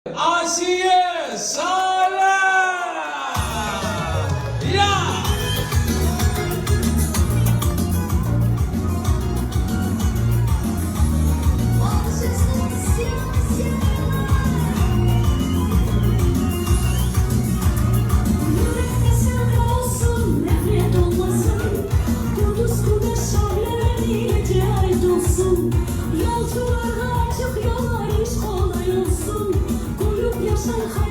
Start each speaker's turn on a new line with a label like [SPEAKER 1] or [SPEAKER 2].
[SPEAKER 1] Asiye Saleh! Ya!
[SPEAKER 2] Yolculara açık yola iş kolay olsun. Kulüp yaşar